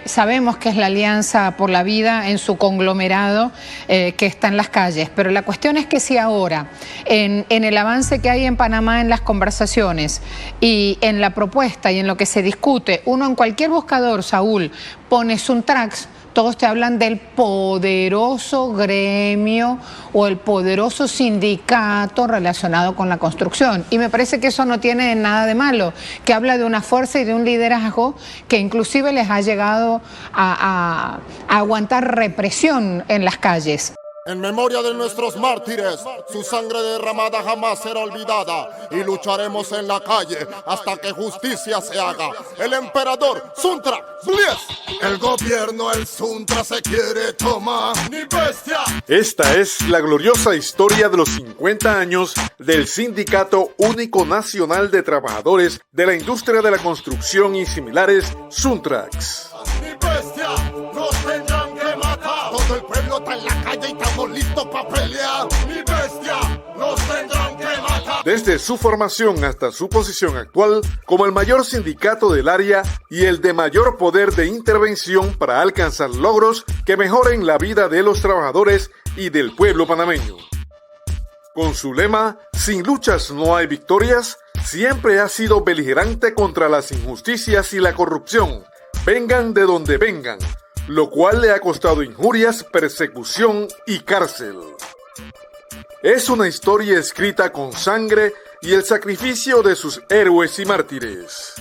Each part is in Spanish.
Sabemos que es la Alianza por la Vida en su conglomerado que está en las calles, pero la cuestión es que si ahora, en el avance que hay en Panamá en las conversaciones y en la propuesta y en lo que se discute, uno en cualquier buscador, Saúl, pone Suntrax, todos te hablan del poderoso gremio o el poderoso sindicato relacionado con la construcción. Y me parece que eso no tiene nada de malo, que habla de una fuerza y de un liderazgo que inclusive les ha llegado a aguantar represión en las calles. En memoria de nuestros mártires, su sangre derramada jamás será olvidada y lucharemos en la calle hasta que justicia se haga. El emperador Suntra Blies. El gobierno, el Suntra se quiere tomar. ¡Ni bestia! Esta es la gloriosa historia de los 50 años del Sindicato Único Nacional de Trabajadores de la Industria de la Construcción y similares, Suntrax. ¡Ni bestia! Nos tendrán que matar. Todo el pueblo está en la calle y estamos listos para pelear. ¡Mi bestia! Nos tendrán que matar. Desde su formación hasta su posición actual como el mayor sindicato del área y el de mayor poder de intervención para alcanzar logros que mejoren la vida de los trabajadores y del pueblo panameño. Con su lema, sin luchas no hay victorias, siempre ha sido beligerante contra las injusticias y la corrupción, vengan de donde vengan, lo cual le ha costado injurias, persecución y cárcel. Es una historia escrita con sangre y el sacrificio de sus héroes y mártires.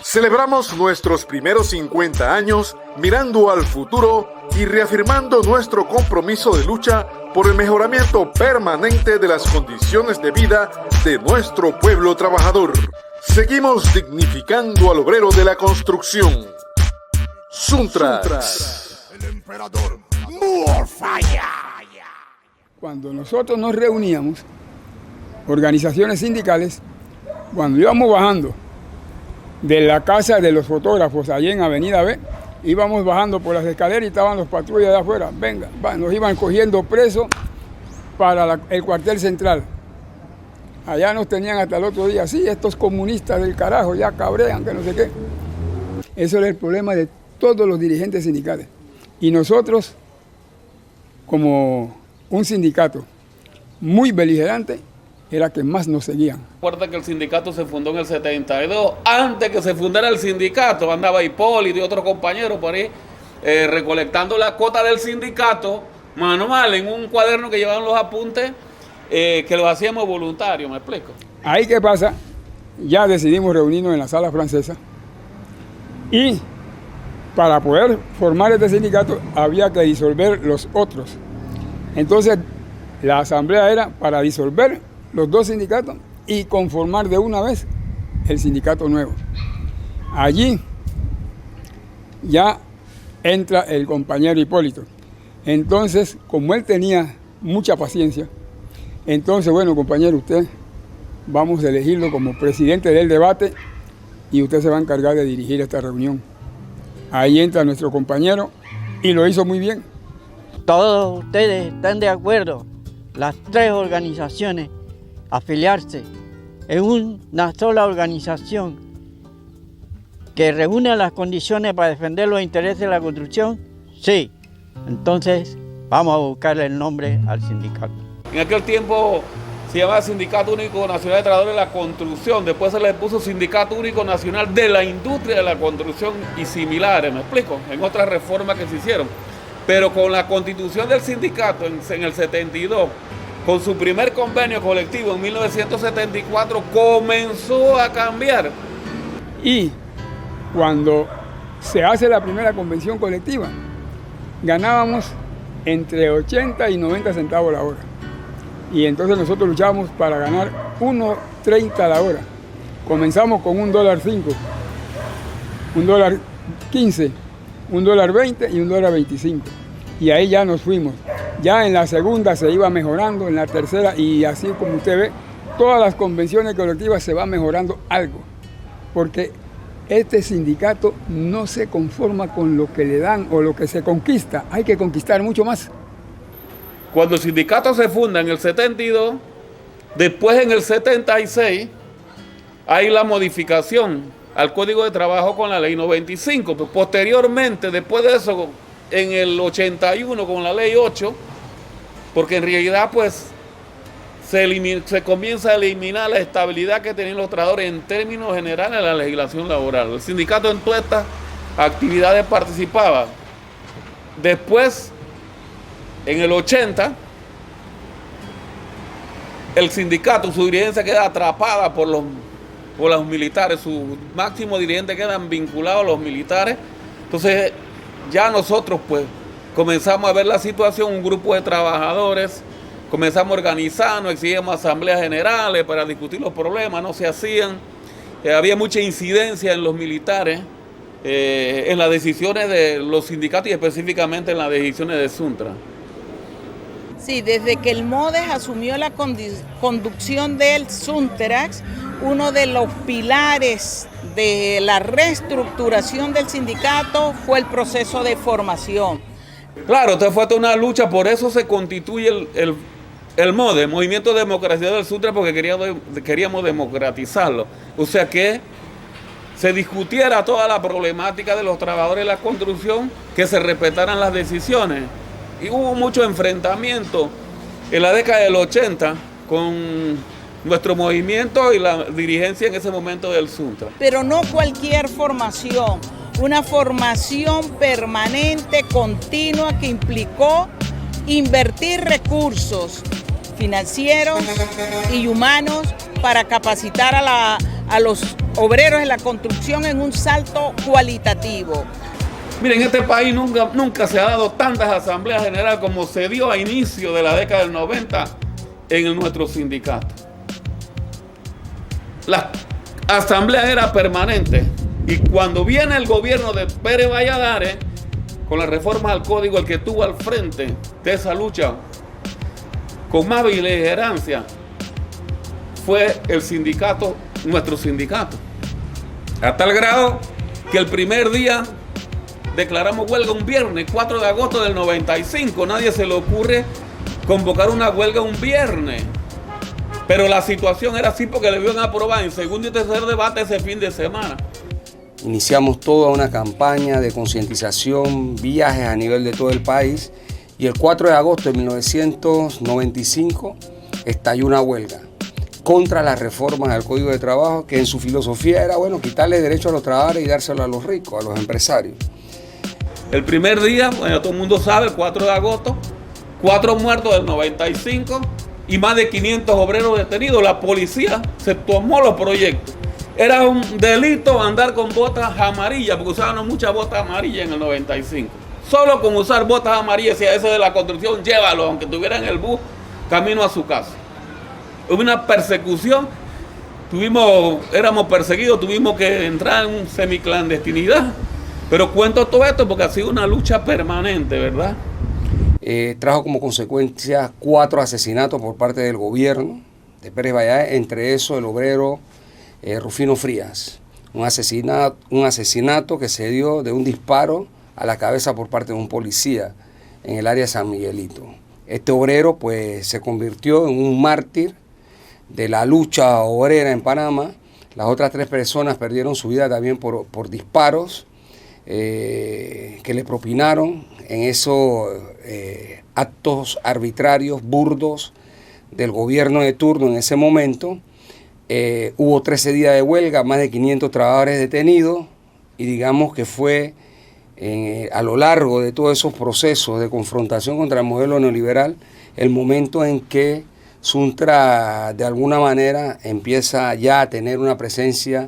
Celebramos nuestros primeros 50 años mirando al futuro y reafirmando nuestro compromiso de lucha por el mejoramiento permanente de las condiciones de vida de nuestro pueblo trabajador. Seguimos dignificando al obrero de la construcción. Suntrax. El emperador more fire. Cuando nosotros nos reuníamos, organizaciones sindicales, cuando íbamos bajando de la casa de los fotógrafos allí en Avenida B, íbamos bajando por las escaleras y estaban los patrullas de afuera, venga, nos iban cogiendo presos para el cuartel central. Allá nos tenían hasta el otro día, sí, estos comunistas del carajo ya cabrean, que no sé qué. Eso era el problema de todos los dirigentes sindicales. Y nosotros, como un sindicato muy beligerante, era que más nos seguían. Recuerda que el sindicato se fundó en el 72. Antes que se fundara el sindicato, andaba Hipólito y otros compañeros por ahí recolectando la cuota del sindicato manual en un cuaderno que llevaban los apuntes que los hacíamos voluntarios, ¿me explico? Ahí qué pasa, ya decidimos reunirnos en la sala francesa y para poder formar este sindicato había que disolver los otros. Entonces la asamblea era para disolver los dos sindicatos y conformar de una vez el sindicato nuevo. Allí ya entra el compañero Hipólito. Entonces, como él tenía mucha paciencia, entonces, bueno, compañero, usted vamos a elegirlo como presidente del debate y usted se va a encargar de dirigir esta reunión. Ahí entra nuestro compañero y lo hizo muy bien. Todos ustedes están de acuerdo, las tres organizaciones, afiliarse en una sola organización que reúne las condiciones para defender los intereses de la construcción. Sí, entonces vamos a buscarle el nombre al sindicato. En aquel tiempo se llamaba Sindicato Único Nacional de Trabajadores de la Construcción, después se le puso Sindicato Único Nacional de la Industria de la Construcción y similares, ¿me explico? En otras reformas que se hicieron. Pero con la constitución del sindicato en el 72, con su primer convenio colectivo en 1974, comenzó a cambiar. Y cuando se hace la primera convención colectiva, ganábamos entre 80 y 90 centavos la hora. Y entonces nosotros luchábamos para ganar 1.30 la hora. Comenzamos con $1.05, $1.15, $1.20 y $1.25. Y ahí ya nos fuimos. Ya en la segunda se iba mejorando, en la tercera, y así como usted ve, todas las convenciones colectivas se va mejorando algo. Porque este sindicato no se conforma con lo que le dan o lo que se conquista. Hay que conquistar mucho más. Cuando el sindicato se funda en el 72, después en el 76, hay la modificación al Código de Trabajo con la Ley 95. Pues posteriormente, después de eso, en el 81 con la Ley 8, porque en realidad pues se comienza a eliminar la estabilidad que tenían los trabajadores en términos generales de la legislación laboral. El sindicato en todas estas actividades participaba. Después, en el 80, el sindicato, su dirigencia queda atrapada por los militares, sus máximos dirigentes quedan vinculados a los militares. Entonces ya nosotros pues comenzamos a ver la situación, un grupo de trabajadores, comenzamos a organizarnos, exigíamos asambleas generales para discutir los problemas, no se hacían. Había mucha incidencia en los militares, en las decisiones de los sindicatos y específicamente en las decisiones de Suntra. Sí, desde que el MODES asumió la conducción del Suntrax, uno de los pilares de la reestructuración del sindicato fue el proceso de formación. Claro, entonces fue toda una lucha, por eso se constituye el MODES, Movimiento de Democracia del Suntra, porque queríamos democratizarlo. O sea que se discutiera toda la problemática de los trabajadores de la construcción, que se respetaran las decisiones. Y hubo mucho enfrentamiento en la década del 80 con nuestro movimiento y la dirigencia en ese momento del Suntra. Pero no cualquier formación, una formación permanente, continua, que implicó invertir recursos financieros y humanos para capacitar a los obreros de la construcción en un salto cualitativo. Miren, en este país nunca se ha dado tantas asambleas generales como se dio a inicio de la década del 90 en nuestro sindicato. La asamblea era permanente y cuando viene el gobierno de Pérez Valladares, con la reforma al código, el que tuvo al frente de esa lucha con más beligerancia fue el sindicato, nuestro sindicato. A tal grado que el primer día declaramos huelga un viernes, 4 de agosto del 95. Nadie se le ocurre convocar una huelga un viernes. Pero la situación era así porque le iban a aprobar en segundo y tercer debate ese fin de semana. Iniciamos toda una campaña de concientización, viajes a nivel de todo el país, y el 4 de agosto de 1995 estalló una huelga contra las reformas al Código de Trabajo, que en su filosofía era, bueno, quitarle derecho a los trabajadores y dárselo a los ricos, a los empresarios. El primer día, bueno, todo el mundo sabe, el 4 de agosto, 4 muertos del 95 y más de 500 obreros detenidos. La policía se tomó los proyectos. Era un delito andar con botas amarillas, porque usaban muchas botas amarillas en el 95. Solo con usar botas amarillas, si a ese de la construcción, llévalo, aunque estuviera en el bus, camino a su casa. Hubo una persecución, éramos perseguidos, tuvimos que entrar en semiclandestinidad. Pero cuento todo esto porque ha sido una lucha permanente, ¿verdad? Trajo como consecuencia 4 asesinatos por parte del gobierno de Pérez Valladares, entre esos el obrero Rufino Frías. Un asesinato que se dio de un disparo a la cabeza por parte de un policía en el área de San Miguelito. Este obrero pues se convirtió en un mártir de la lucha obrera en Panamá. Las otras 3 personas perdieron su vida también por disparos que le propinaron en esos actos arbitrarios, burdos del gobierno de turno en ese momento. Hubo 13 días de huelga, más de 500 trabajadores detenidos, y digamos que fue a lo largo de todos esos procesos de confrontación contra el modelo neoliberal el momento en que Suntra de alguna manera empieza ya a tener una presencia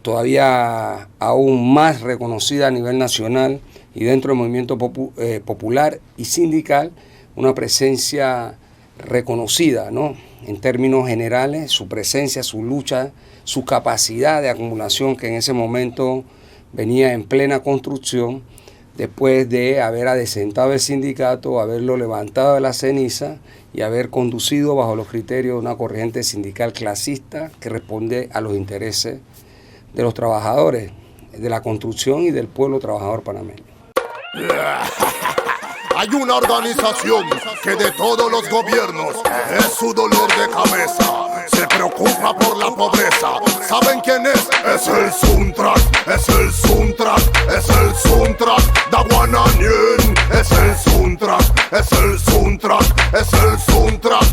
todavía aún más reconocida a nivel nacional y dentro del movimiento popular y sindical, una presencia reconocida, ¿no? En términos generales, su presencia, su lucha, su capacidad de acumulación que en ese momento venía en plena construcción, después de haber adecentado el sindicato, haberlo levantado de la ceniza y haber conducido bajo los criterios de una corriente sindical clasista que responde a los intereses de los trabajadores, de la construcción y del pueblo trabajador panameño. Hay una organización que de todos los gobiernos es su dolor de cabeza. se preocupa por la pobreza. ¿Saben quién es? Es el Suntrack, es el Suntrack, es el Suntrack. Daguananien, es el Suntrack, es el Suntrack, es el Suntrack.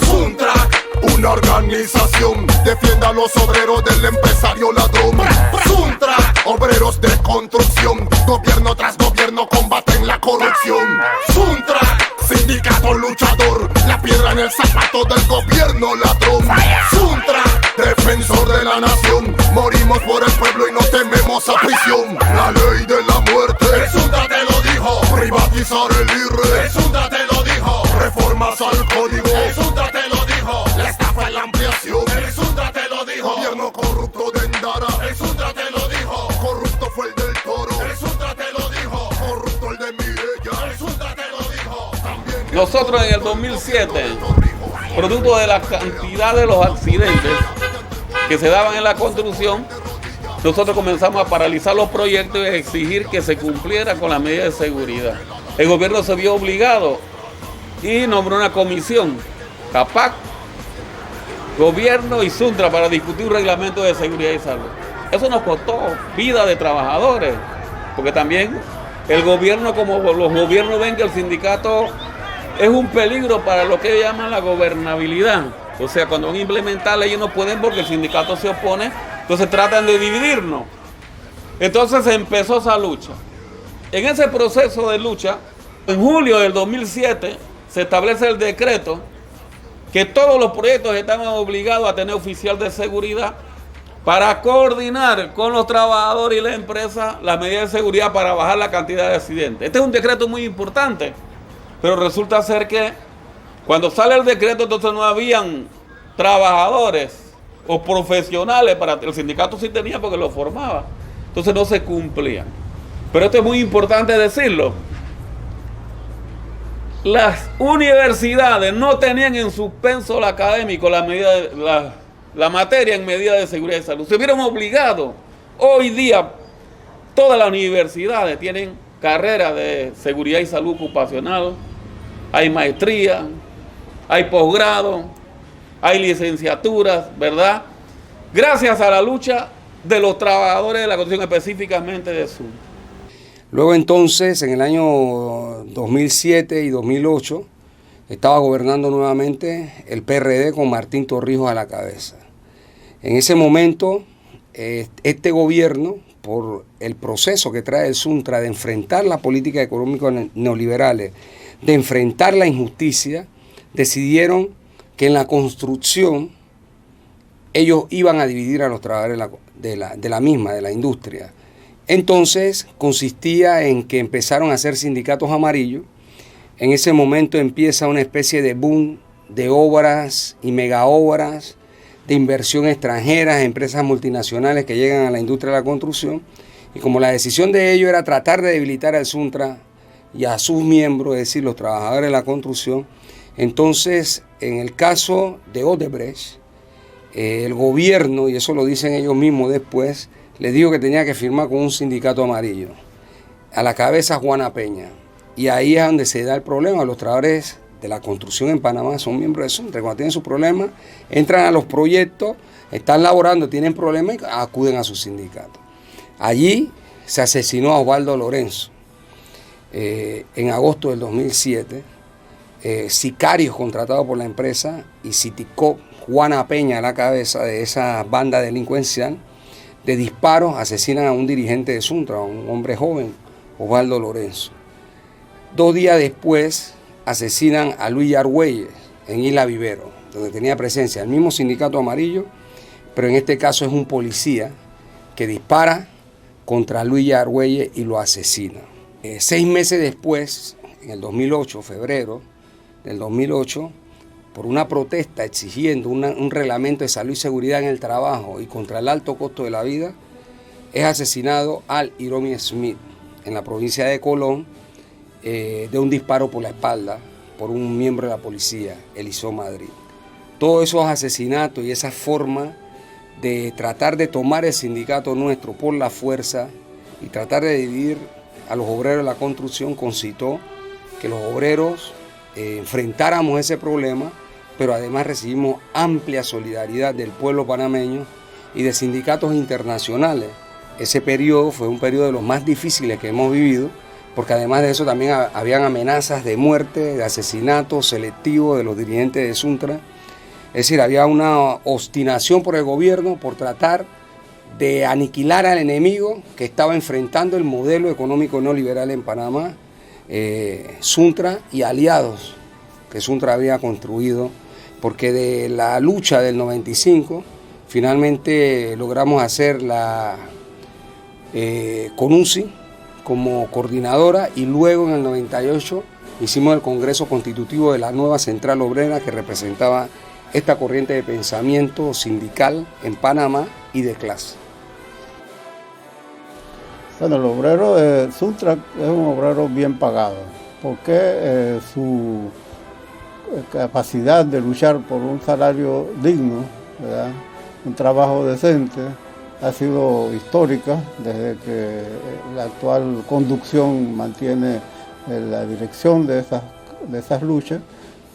Suntrack, una organización, defienda a los obreros del empresario ladrón. Suntrack, obreros de construcción, gobierno tras gobierno combaten la corrupción. Suntrack, sindicato luchador, la piedra en el zapato del gobierno ladrón. Suntrack, defensor de la nación, morimos por el pueblo y no tememos a prisión. La ley de la muerte, el Suntrack te lo dijo. Privatizar el IRE, el Suntrack te lo dijo. Reformas al código, el Suntrack te lo dijo. La estafa y la ampliación, el Suntrack te lo dijo. Gobierno corrupto de Endara, el Suntrack te lo dijo. Corrupto fue el del Toro, el Suntrack te lo dijo. Corrupto el de Mireya, el Suntrack te lo dijo. También Nosotros en el 2007, producto de la cantidad de los accidentes que se daban en la construcción, nosotros comenzamos a paralizar los proyectos y a exigir que se cumpliera con las medidas de seguridad. El gobierno se vio obligado y nombró una comisión, CAPAC, gobierno y Suntrack, para discutir un reglamento de seguridad y salud. Eso nos costó vida de trabajadores, porque también el gobierno, como los gobiernos ven que el sindicato es un peligro para lo que llaman la gobernabilidad. O sea, cuando van a implementar leyes no pueden porque el sindicato se opone, entonces tratan de dividirnos. Entonces empezó esa lucha. En ese proceso de lucha, en julio del 2007, se establece el decreto que todos los proyectos estaban obligados a tener oficial de seguridad para coordinar con los trabajadores y la empresa las medidas de seguridad para bajar la cantidad de accidentes. Este es un decreto muy importante, pero resulta ser que cuando sale el decreto, entonces no habían trabajadores o profesionales para el sindicato, sí tenía porque lo formaba, entonces no se cumplían. Pero esto es muy importante decirlo. Las universidades no tenían en suspenso lo académico la materia en medida de seguridad y salud. Se vieron obligados. Hoy día todas las universidades tienen carreras de seguridad y salud ocupacional, hay maestría, hay posgrado, hay licenciaturas, ¿verdad? Gracias a la lucha de los trabajadores de la construcción, específicamente de Sur. Luego entonces, en el año 2007 y 2008, estaba gobernando nuevamente el PRD con Martín Torrijos a la cabeza. En ese momento, este gobierno, por el proceso que trae el Suntrack de enfrentar las políticas económicas neoliberales, de enfrentar la injusticia, decidieron que en la construcción ellos iban a dividir a los trabajadores de la industria. Entonces consistía en que empezaron a hacer sindicatos amarillos. En ese momento empieza una especie de boom de obras y megaobras de inversión extranjera, empresas multinacionales que llegan a la industria de la construcción. Y como la decisión de ellos era tratar de debilitar al Suntrack y a sus miembros, es decir, los trabajadores de la construcción, entonces en el caso de Odebrecht, el gobierno, y eso lo dicen ellos mismos después, les dijo que tenía que firmar con un sindicato amarillo. A la cabeza Juana Peña. Y ahí es donde se da el problema. Los trabajadores de la construcción en Panamá son miembros de Suntrack. Cuando tienen sus problemas, entran a los proyectos, están laborando, tienen problemas y acuden a su sindicato. Allí se asesinó a Osvaldo Lorenzo en agosto del 2007. Sicarios contratados por la empresa y Citicop, Juana Peña a la cabeza de esa banda delincuencial, de disparos asesinan a un dirigente de Suntrack, a un hombre joven, Osvaldo Lorenzo. 2 días después asesinan a Luis Argüelles en Isla Vivero, donde tenía presencia el mismo sindicato amarillo, pero en este caso es un policía que dispara contra Luis Argüelles y lo asesina. 6 meses después, en el 2008, febrero del 2008, por una protesta exigiendo un reglamento de salud y seguridad en el trabajo y contra el alto costo de la vida, es asesinado Al Iromi Smith en la provincia de Colón de un disparo por la espalda por un miembro de la policía, Eliseo Madrid. Todos esos asesinatos y esa forma de tratar de tomar el sindicato nuestro por la fuerza y tratar de dividir a los obreros de la construcción concitó que los obreros enfrentáramos ese problema pero además recibimos amplia solidaridad del pueblo panameño y de sindicatos internacionales. Ese periodo fue un periodo de los más difíciles que hemos vivido, porque además de eso también habían amenazas de muerte, de asesinato selectivo de los dirigentes de Suntra. Es decir, había una obstinación por el gobierno por tratar de aniquilar al enemigo que estaba enfrentando el modelo económico neoliberal en Panamá, Suntra y aliados que Suntra había construido, porque de la lucha del 95 finalmente logramos hacer la CONUSI como coordinadora y luego en el 98 hicimos el Congreso Constitutivo de la nueva Central Obrera que representaba esta corriente de pensamiento sindical en Panamá y de clase. Bueno, el obrero de Suntra es un obrero bien pagado, porque su capacidad de luchar por un salario digno, ¿verdad?, un trabajo decente, ha sido histórica desde que la actual conducción mantiene la dirección de esas luchas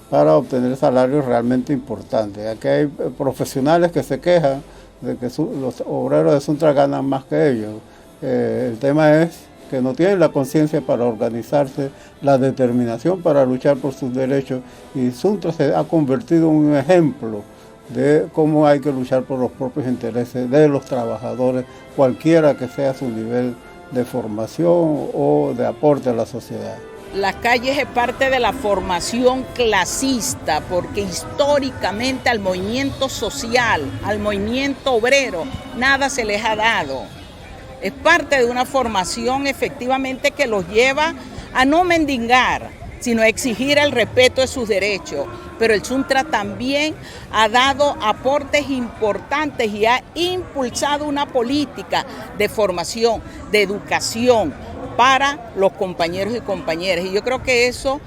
para obtener salarios realmente importantes. Aquí hay profesionales que se quejan de que los obreros de Suntra ganan más que ellos. El tema es que no tienen la conciencia para organizarse, la determinación para luchar por sus derechos, y Suntra se ha convertido en un ejemplo de cómo hay que luchar por los propios intereses de los trabajadores, cualquiera que sea su nivel de formación o de aporte a la sociedad. Las calles es parte de la formación clasista, porque históricamente al movimiento social, al movimiento obrero, nada se les ha dado. Es parte de una formación efectivamente que los lleva a no mendigar, sino a exigir el respeto de sus derechos. Pero el Suntra también ha dado aportes importantes y ha impulsado una política de formación, de educación para los compañeros y compañeras. Y yo creo que eso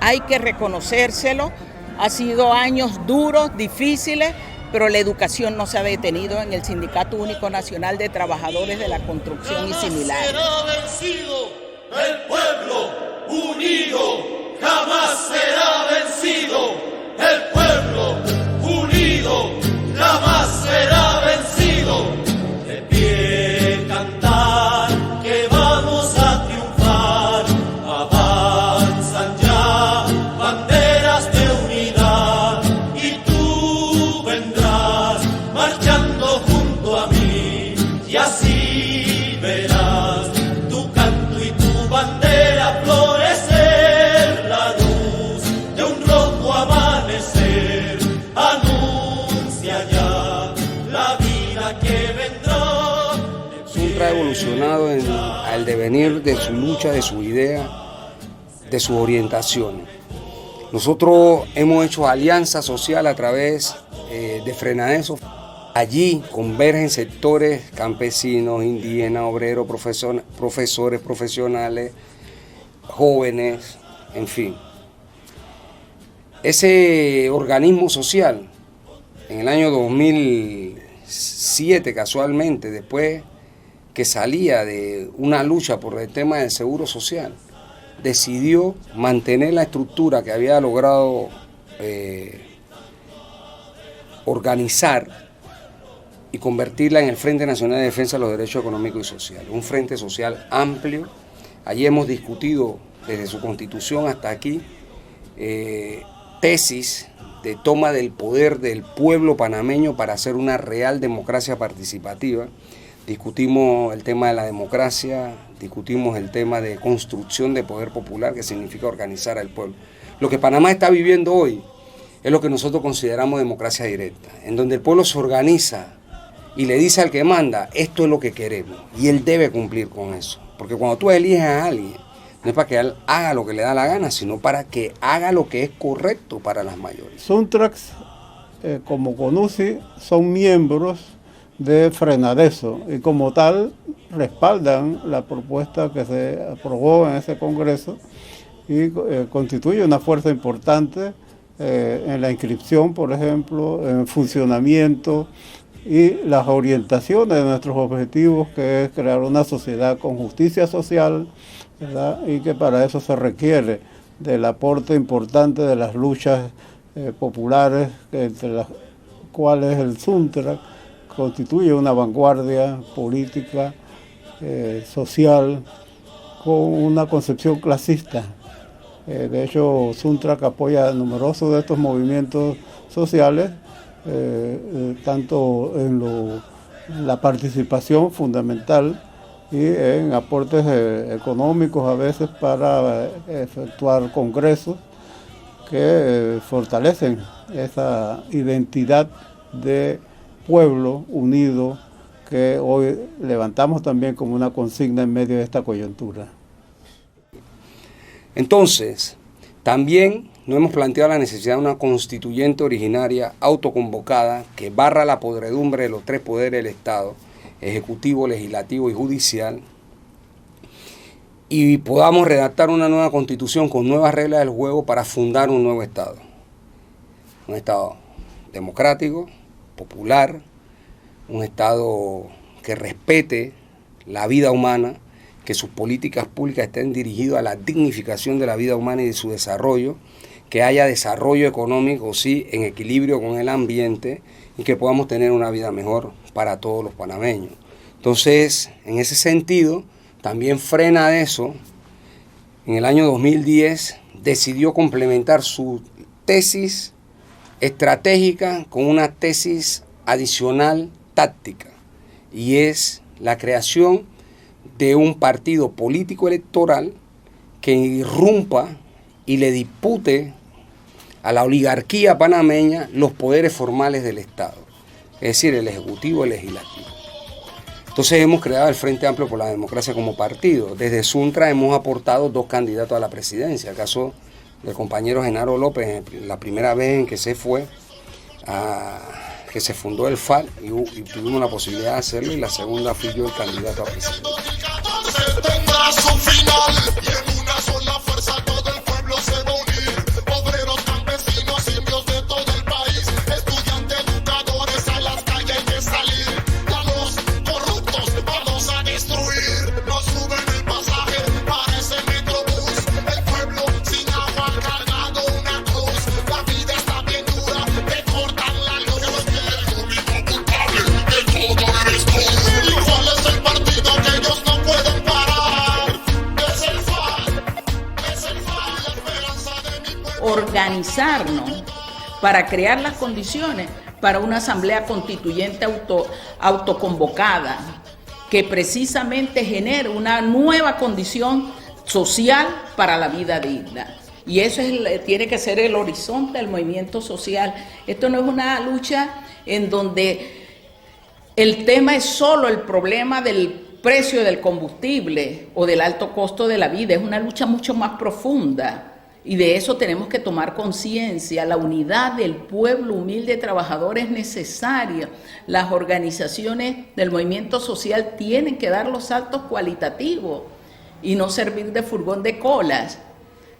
hay que reconocérselo. Ha sido años duros, difíciles, pero la educación no se ha detenido en el Sindicato Único Nacional de Trabajadores de la Construcción y similares. Será vencido el pueblo unido, jamás será vencido. El pueblo unido jamás será vencido. De pie cantar que vamos a triunfar. Avanzan ya banderas de unidad y tú vendrás marchando junto a mí y así verás tu canto y tu bandera florecer, la luz de un rojo amanecer anuncia ya la vida que vendrá. Suntra ha evolucionado al devenir de su lucha, de su idea, de su orientación. Nosotros hemos hecho alianza social a través de Frenadeso. Allí convergen sectores campesinos, indígenas, obreros, profesores, profesionales, jóvenes, en fin. Ese organismo social, en el año 2007 casualmente, después que salía de una lucha por el tema del seguro social, decidió mantener la estructura que había logrado organizar y convertirla en el Frente Nacional de Defensa de los Derechos Económicos y Sociales, un frente social amplio. Allí hemos discutido desde su constitución hasta aquí tesis de toma del poder del pueblo panameño para hacer una real democracia participativa. Discutimos el tema de la democracia, discutimos el tema de construcción de poder popular, que significa organizar al pueblo. Lo que Panamá está viviendo hoy es lo que nosotros consideramos democracia directa, en donde el pueblo se organiza y le dice al que manda, esto es lo que queremos, y él debe cumplir con eso. Porque cuando tú eliges a alguien, no es para que él haga lo que le da la gana, sino para que haga lo que es correcto para las mayorías. Suntrax, como CONUSI, son miembros de Frenadeso y como tal respaldan la propuesta que se aprobó en ese congreso y constituye una fuerza importante en la inscripción, por ejemplo, en funcionamiento y las orientaciones de nuestros objetivos, que es crear una sociedad con justicia social, ¿verdad? Y que para eso se requiere del aporte importante de las luchas populares, entre las cuales el Suntrac constituye una vanguardia política, social, con una concepción clasista. De hecho, Suntrac apoya numerosos de estos movimientos sociales, tanto en la participación fundamental y en aportes económicos a veces para efectuar congresos que fortalecen esa identidad de pueblo unido que hoy levantamos también como una consigna en medio de esta coyuntura. Entonces, también nos hemos planteado la necesidad de una constituyente originaria autoconvocada que barra la podredumbre de los tres poderes del Estado, ejecutivo, legislativo y judicial, y podamos redactar una nueva constitución con nuevas reglas del juego para fundar un nuevo Estado. Un Estado democrático, popular, un Estado que respete la vida humana, que sus políticas públicas estén dirigidas a la dignificación de la vida humana y de su desarrollo, que haya desarrollo económico, sí, en equilibrio con el ambiente y que podamos tener una vida mejor para todos los panameños. Entonces, en ese sentido, también frena eso. En el año 2010 decidió complementar su tesis estratégica con una tesis adicional táctica, y es la creación de un partido político electoral que irrumpa y le dispute a la oligarquía panameña los poderes formales del Estado, es decir, el Ejecutivo y el Legislativo. Entonces hemos creado el Frente Amplio por la Democracia como partido. Desde Suntra hemos aportado 2 candidatos a la presidencia. El caso del compañero Genaro López, la primera vez en que se fue, que se fundó el FAL y tuvimos la posibilidad de hacerlo, y la segunda fui yo el candidato a presidente. Organizarnos para crear las condiciones para una asamblea constituyente autoconvocada que precisamente genere una nueva condición social para la vida digna. Y eso tiene que ser el horizonte del movimiento social. Esto no es una lucha en donde el tema es solo el problema del precio del combustible o del alto costo de la vida. Es una lucha mucho más profunda. Y de eso tenemos que tomar conciencia. La unidad del pueblo humilde trabajador es necesaria. Las organizaciones del movimiento social tienen que dar los saltos cualitativos y no servir de furgón de colas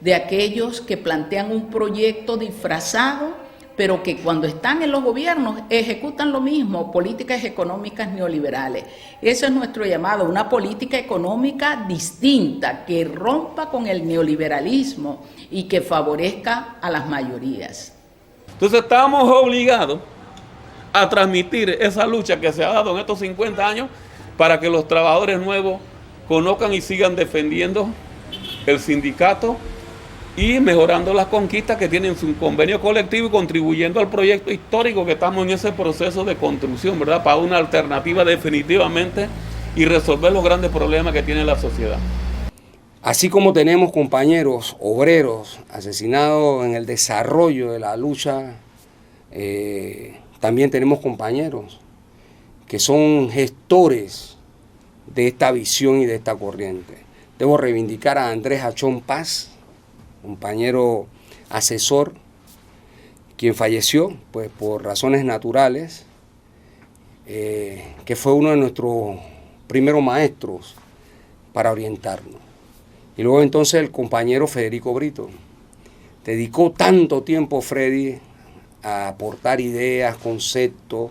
de aquellos que plantean un proyecto disfrazado, pero que cuando están en los gobiernos ejecutan lo mismo, políticas económicas neoliberales. Ese es nuestro llamado, una política económica distinta, que rompa con el neoliberalismo y que favorezca a las mayorías. Entonces estamos obligados a transmitir esa lucha que se ha dado en estos 50 años para que los trabajadores nuevos conozcan y sigan defendiendo el sindicato y mejorando las conquistas que tienen su convenio colectivo y contribuyendo al proyecto histórico que estamos en ese proceso de construcción, ¿verdad? Para una alternativa definitivamente y resolver los grandes problemas que tiene la sociedad. Así como tenemos compañeros obreros asesinados en el desarrollo de la lucha, también tenemos compañeros que son gestores de esta visión y de esta corriente. Debo reivindicar a Andrés Achón Paz, compañero asesor, quien falleció pues, por razones naturales, que fue uno de nuestros primeros maestros para orientarnos. Y luego entonces el compañero Federico Brito. Dedicó tanto tiempo Freddy a aportar ideas, conceptos,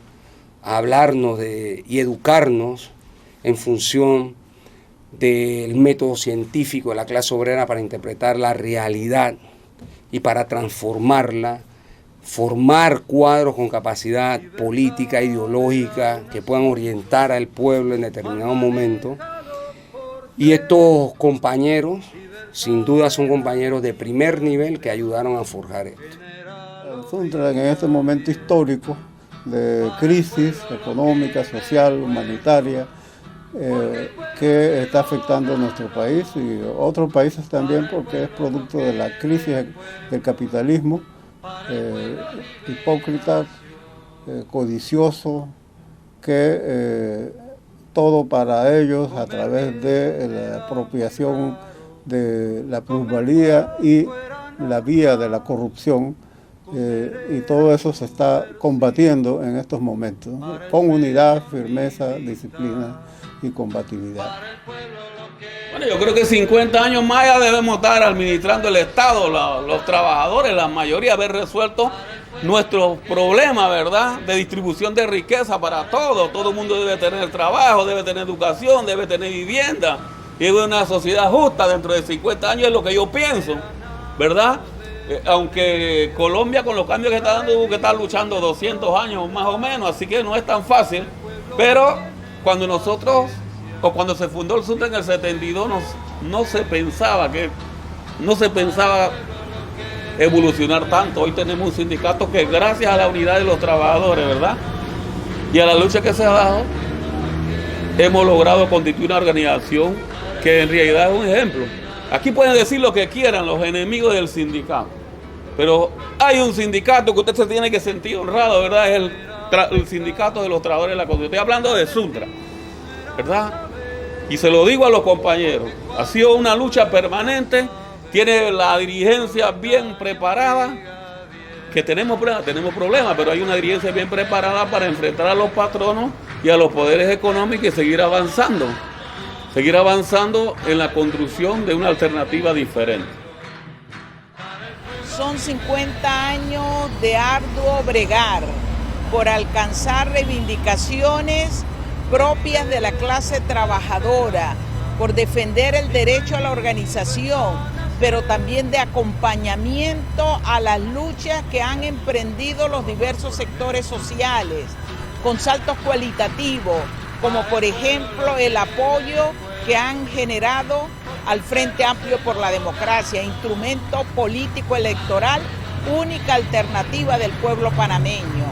a hablarnos y educarnos en función del método científico de la clase obrera para interpretar la realidad y para transformarla formar cuadros con capacidad política, ideológica, que puedan orientar al pueblo en determinado momento. Y estos compañeros, sin duda, son compañeros de primer nivel que ayudaron a forjar esto. El Suntrac, en este momento histórico de crisis económica, social, humanitaria, que está afectando a nuestro país y otros países también, porque es producto de la crisis del capitalismo hipócrita, codicioso, que todo para ellos a través de la apropiación de la plusvalía y la vía de la corrupción, y todo eso se está combatiendo en estos momentos, ¿no? Con unidad, firmeza, disciplina y combatividad. Bueno, yo creo que 50 años más ya debemos estar administrando el Estado, los trabajadores, la mayoría, haber resuelto nuestros problemas, ¿verdad?, de distribución de riqueza para todos. Todo el mundo debe tener trabajo, debe tener educación, debe tener vivienda. Y una sociedad justa dentro de 50 años es lo que yo pienso, ¿verdad? Aunque Colombia, con los cambios que está dando, tuvo que estar luchando 200 años más o menos, así que no es tan fácil. Pero cuando se fundó el Suntrac en el 72, no se pensaba evolucionar tanto. Hoy tenemos un sindicato que, gracias a la unidad de los trabajadores, ¿verdad?, y a la lucha que se ha dado, hemos logrado constituir una organización que en realidad es un ejemplo. Aquí pueden decir lo que quieran los enemigos del sindicato, pero hay un sindicato que usted se tiene que sentir honrado, ¿verdad? Es el sindicato de los trabajadores de la construcción. Estoy hablando de Suntrac, ¿verdad? Y se lo digo a los compañeros, ha sido una lucha permanente, tiene la dirigencia bien preparada, que tenemos problemas, pero hay una dirigencia bien preparada para enfrentar a los patronos y a los poderes económicos y seguir avanzando en la construcción de una alternativa diferente. Son 50 años de arduo bregar por alcanzar reivindicaciones propias de la clase trabajadora, por defender el derecho a la organización, pero también de acompañamiento a las luchas que han emprendido los diversos sectores sociales, con saltos cualitativos, como por ejemplo el apoyo que han generado al Frente Amplio por la Democracia, instrumento político electoral, única alternativa del pueblo panameño.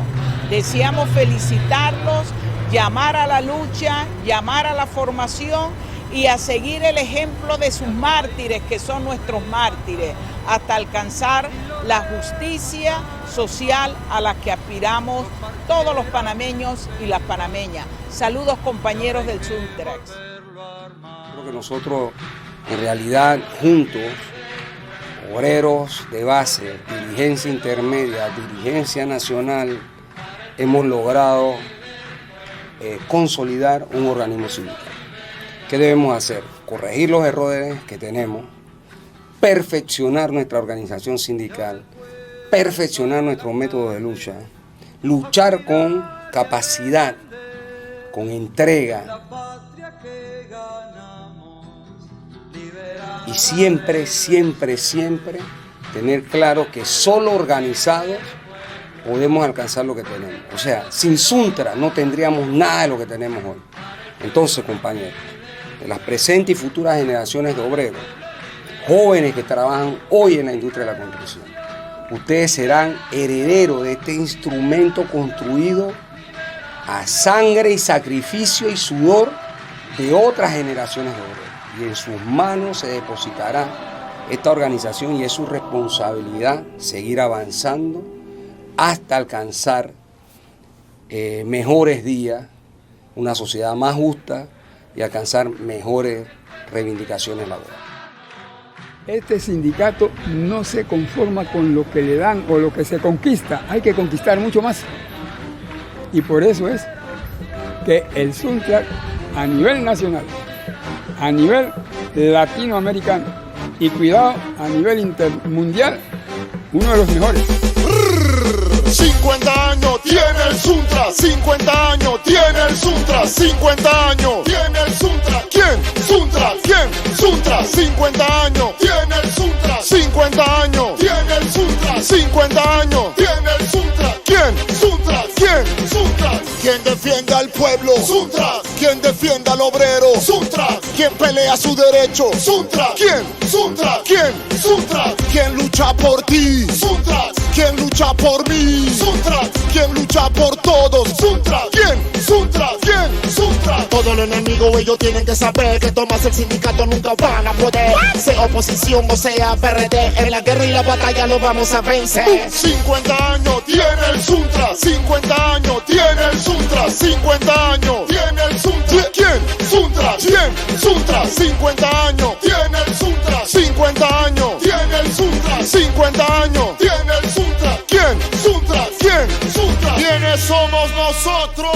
Deseamos felicitarlos, llamar a la lucha, llamar a la formación y a seguir el ejemplo de sus mártires, que son nuestros mártires, hasta alcanzar la justicia social a la que aspiramos todos los panameños y las panameñas. Saludos, compañeros del Suntrac. Creo que nosotros, en realidad, juntos, obreros de base, dirigencia intermedia, dirigencia nacional, hemos logrado consolidar un organismo sindical. ¿Qué debemos hacer? Corregir los errores que tenemos, perfeccionar nuestra organización sindical, perfeccionar nuestros métodos de lucha, luchar con capacidad, con entrega y siempre tener claro que solo organizados podemos alcanzar lo que tenemos. O sea, sin Suntrac no tendríamos nada de lo que tenemos hoy. Entonces, compañeros, de las presentes y futuras generaciones de obreros, jóvenes que trabajan hoy en la industria de la construcción, ustedes serán herederos de este instrumento construido a sangre y sacrificio y sudor de otras generaciones de obreros. Y en sus manos se depositará esta organización y es su responsabilidad seguir avanzando hasta alcanzar mejores días, una sociedad más justa y alcanzar mejores reivindicaciones laborales. Este sindicato no se conforma con lo que le dan o lo que se conquista, hay que conquistar mucho más. Y por eso es que el Suntrac a nivel nacional, a nivel latinoamericano y cuidado a nivel intermundial, uno de los mejores. 50 años tiene el Suntrac, 50 años tiene el Suntrac, 50 años tiene el Suntrac. ¿Quién? Suntrac, ¿quién? Suntrac, 50 años tiene el Suntrac, 50 años tiene el Suntrac, 50 años tiene el ¿Quién? Suntra. ¿Quién? Suntra. ¿Quién defiende al pueblo? Suntra. ¿Quién defiende al obrero? Suntra. ¿Quién pelea su derecho? Suntra. ¿Quién? Suntra. ¿Quién? Suntra. ¿Quién lucha por ti? Suntra. ¿Quién lucha por mí? Suntra. ¿Quién lucha por todos? Suntra. ¿Quién? Suntra. ¿Quién? Suntra. Todos los enemigos ellos tienen que saber que tomas el sindicato nunca van a poder. Sea oposición o sea PRD, en la guerra y la batalla lo vamos a vencer. 50 años tiene el Suntra. 50 años tiene el Suntra. 50 años tiene el Suntra. ¿Quién? Suntra. ¿Quién? Suntra. 50 años tiene el Suntra. 50 años tiene el Suntra. 50 años tiene el Suntra. ¿Quién? Suntra. ¿Quién? Suntra. ¿Quiénes somos nosotros?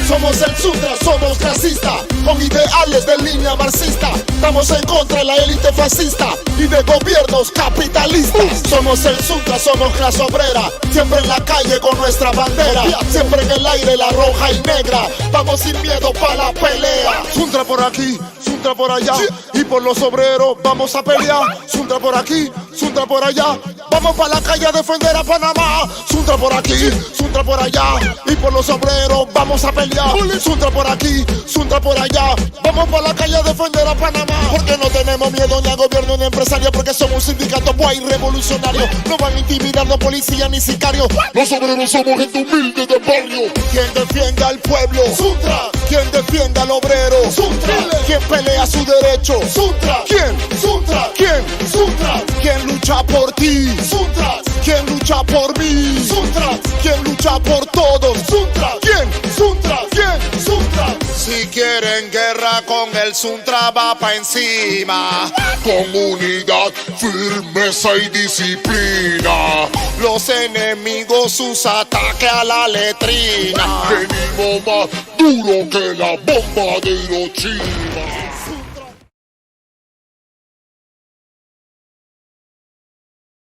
Somos el Suntra, somos clasistas, con ideales de línea marxista. Estamos en contra de la élite fascista y de gobiernos capitalistas. Somos el Suntra, somos clase obrera, siempre en la calle con nuestra bandera, siempre en el aire la roja y negra. Vamos sin miedo para la pelea. Suntra por aquí, Suntra por allá, y por los obreros vamos a pelear. Suntra por aquí, Suntra por allá, vamos para la calle a defender a Panamá. Suntra por aquí, Suntra por allá, y por los obreros vamos a pelear. Suntra por aquí, Suntra por allá, vamos para la calle a defender a Panamá. Porque no tenemos miedo ni a gobierno ni a empresario, porque somos un sindicato guay revolucionario. No van a intimidarnos policía ni sicario. Los obreros somos gente humilde de barrio. ¿Quién defiende al pueblo? Suntra. ¿Quién defiende al obrero? Suntra. ¿Quién pelea su derecho? Suntra. ¿Quién? Suntra. ¿Quién? Suntra. ¿Quién lucha por ti? Suntra. ¿Quién lucha por mí? Suntra. ¿Quién lucha por todos? Suntra. ¿Quién? Suntra. ¿Quién? Suntra. Si quieren guerra con el Suntra va pa' encima. Con unidad, firmeza y disciplina. Los enemigos sus ataques a la letrina. Venimos más duro que la bomba de Hiroshima.